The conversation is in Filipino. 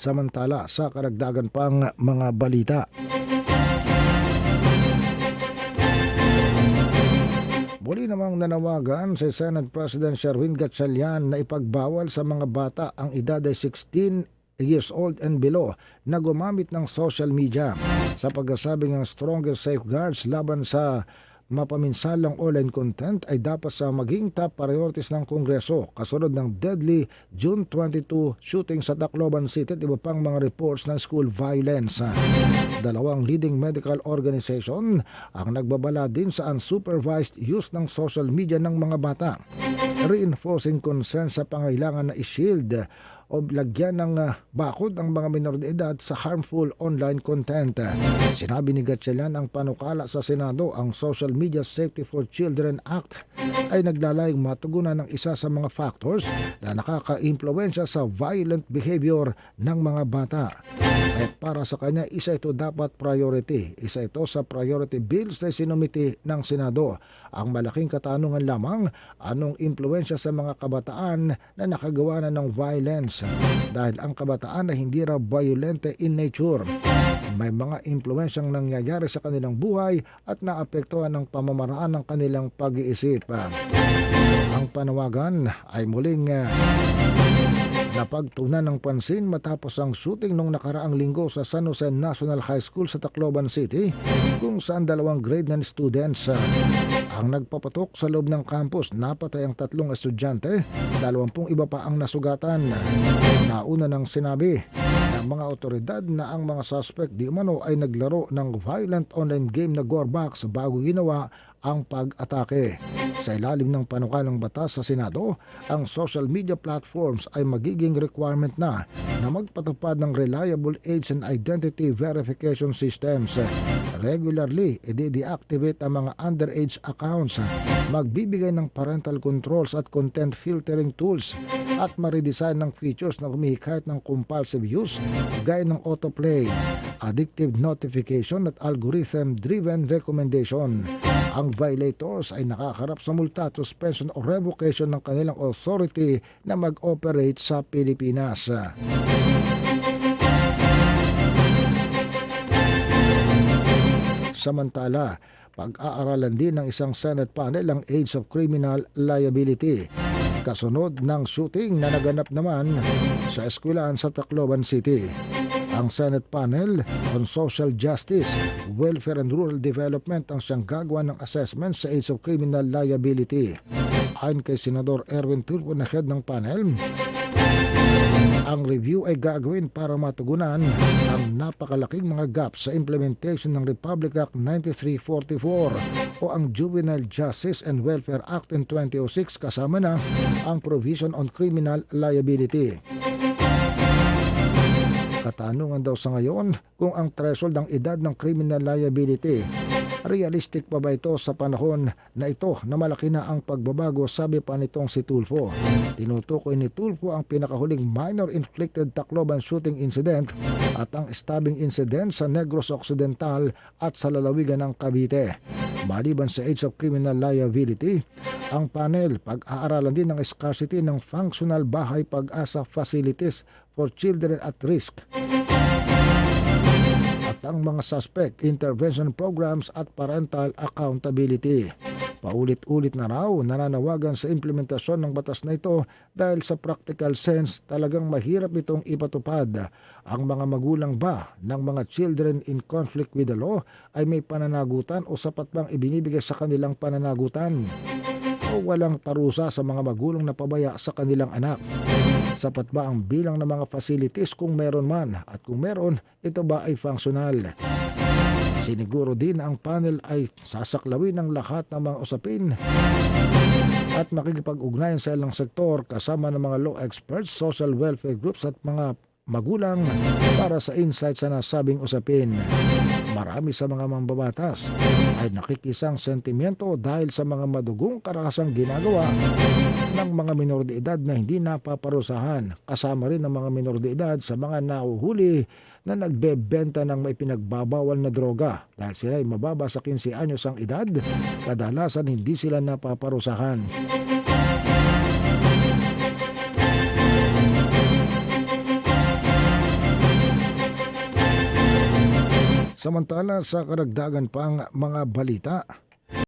Samantala sa karagdagan pang mga balita. Muli namang nanawagan si Senate President Sherwin Gatchalian na ipagbawal sa mga bata ang edad ay 16 years old and below na gumamit ng social media sa pagkasabing ang stronger safeguards laban sa mapaminsalang online content ay dapat sa maging top priorities ng Kongreso kasunod ng deadly June 22 shooting sa Tacloban City at iba pang mga reports ng school violence. Dalawang leading medical organization ang nagbabala din sa unsupervised use ng social media ng mga bata, reinforcing concern sa pangailangan na i-shield o lagyan ng bakod ang mga minor de edad sa harmful online content. Sinabi ni Gatchalian ang panukala sa Senado, ang Social Media Safety for Children Act ay naglalayong matugunan ng isa sa mga factors na nakaka-impluwensya sa violent behavior ng mga bata. At para sa kanya, isa ito dapat priority. Isa ito sa priority bills na sinumiti ng Senado. Ang malaking katanungan lamang, anong impluwensya sa mga kabataan na nakagawa na ng violence? Dahil ang kabataan ay hindi raw violente in nature. May mga impluwensyang nangyayari sa kanilang buhay at naapektuhan ng pamamaraan ng kanilang pag-iisip. Ang panawagan ay muling napagtuunan ng pansin matapos ang shooting nung nakaraang linggo sa San Jose National High School sa Tacloban City, kung saan 2 grade 9 students ang nagpapatok sa loob ng campus. Napatay ang 3 estudyante, 20 iba pa ang nasugatan. Nauna nang sinabi ng mga otoridad na ang mga suspect di umano ay naglaro ng violent online game na Gorbox bago ginawa ang pag-atake. Sa ilalim ng panukalang batas sa Senado, ang social media platforms ay magiging requirement na magpatupad ng reliable age and identity verification systems. Regularly, i-deactivate ang mga underage accounts, magbibigay ng parental controls at content filtering tools, at ma-redesign ng features na humihikayat ng compulsive use gaya ng autoplay, addictive notification at algorithm-driven recommendation. Ang violators ay nakakarap sa multa, suspension o revocation ng kanilang authority na mag-operate sa Pilipinas. Samantala, pag-aaralan din ng isang Senate panel ang age of criminal liability kasunod ng shooting na naganap naman sa eskwelahan sa Tacloban City. Ang Senate Panel on Social Justice, Welfare and Rural Development ang siyang gagawa ng assessment sa age of criminal liability. Ayon kay Senador Erwin Tulfo na head ng panel, ang review ay gagawin para matugunan ang napakalaking mga gaps sa implementation ng Republic Act 9344 o ang Juvenile Justice and Welfare Act in 2006 kasama na ang provision on criminal liability. Katanungan daw sa ngayon kung ang threshold ng edad ng criminal liability, realistic pa ba ito sa panahon na ito na malaki na ang pagbabago, sabi pa nitong si Tulfo. Tinutukoy ni Tulfo ang pinakahuling minor inflicted Tacloban shooting incident at ang stabbing incident sa Negros Occidental at sa lalawigan ng Cavite. Maliban sa age of criminal liability, ang panel pag-aaralan din ng scarcity ng functional bahay pag-asa facilities for children at risk at ang mga suspect intervention programs at parental accountability. Paulit-ulit na raw nananawagan sa implementasyon ng batas na ito dahil sa practical sense talagang mahirap itong ipatupad. Ang mga magulang ba ng mga children in conflict with the law ay may pananagutan o sapat bang ibinibigay sa kanilang pananagutan? O walang parusa sa mga magulang na pabaya sa kanilang anak? Sapat ba ang bilang ng mga facilities kung meron man? At kung meron, ito ba ay functional? Siniguro din ang panel ay sasaklawin ng lahat ng mga usapin at makikipag-ugnayan sa ilang sektor kasama ng mga law experts, social welfare groups at mga magulang para sa insight sa nasabing usapin. Marami sa mga mambabatas ay nakikisang sentimiento dahil sa mga madugong karahasang ginagawa ng mga minor de edad na hindi napaparusahan. Kasama rin ang mga minor de edad sa mga nahuhuli na nagbebenta ng may pinagbabawal na droga. Dahil sila ay mababa sa 15 anyos ang edad, kadalasan hindi sila napaparusahan. Samantala sa karagdagan pang mga balita,